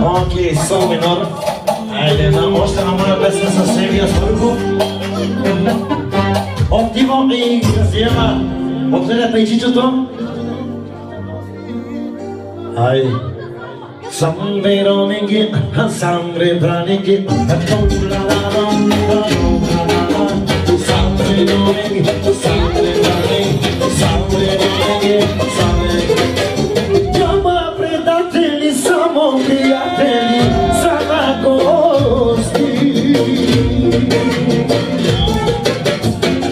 Окей, сол минор. Айде, още на моя песен със Сергия Стойков. Отиво и Газиева. Отгледате и чичото. Айде. Самбе ронинги, самбе бранинги, няма предатели, само приятели, са на гости.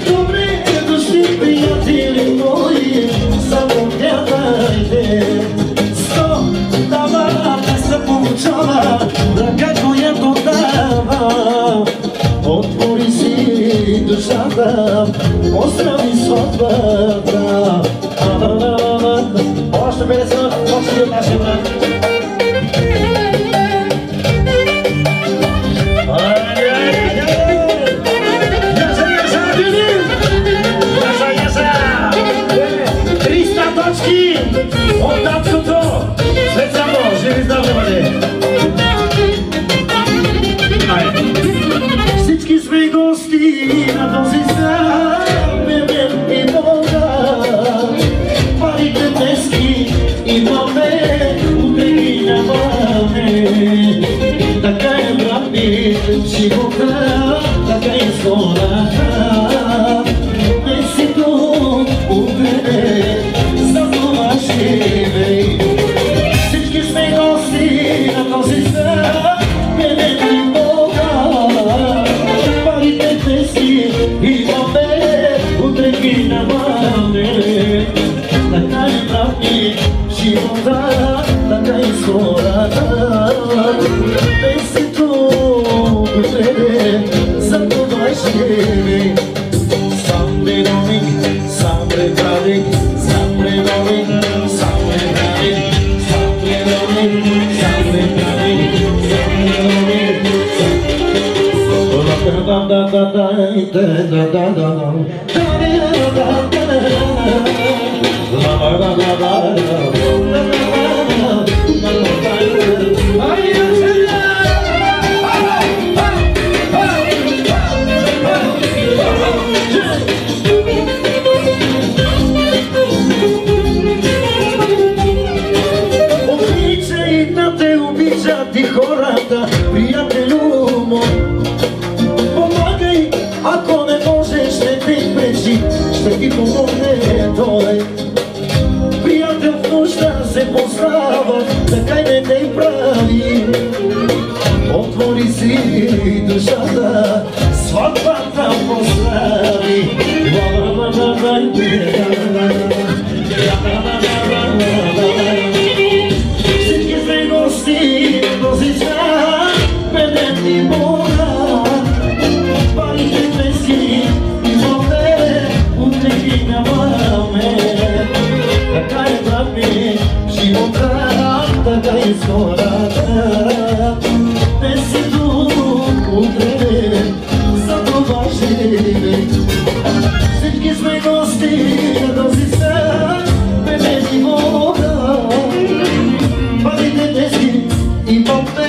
Добре дошли, приятели мои, само гледайте. Ръка, която дава, отвори си душата, поздрави сватбата. Още 50, още от нашия брат. От Датското, след само, живи здраве бъде! Всички сме гости на този знаменен и Бога. Парите днески имаме, утре ги нямаме. Така е, брат ми, живота, така е скората. Днес си тук, утре всички сме гости на този знаменен и Бога. Парите днески имаме, утре ги нямаме. Така е, брат ми, живота, така е скората. Днес си тук, утре за това живей. Sunday morning, Sunday morning, Sunday morning, Sunday morning, Sunday morning, Sunday morning, обичат и хората, приятелю мой. Помагай, ако не можеш, не те пречи, ще ти помогне той. Приятел в нужда се познава, така и не те прави. Отвори си душата, сватбата поздрави. Всички сме гости, този знаменен и Бога. Парите днески имаме, утре ги нямаме. Така е, брат ми, живота, така е скората. Днес си тук, утре за това живей.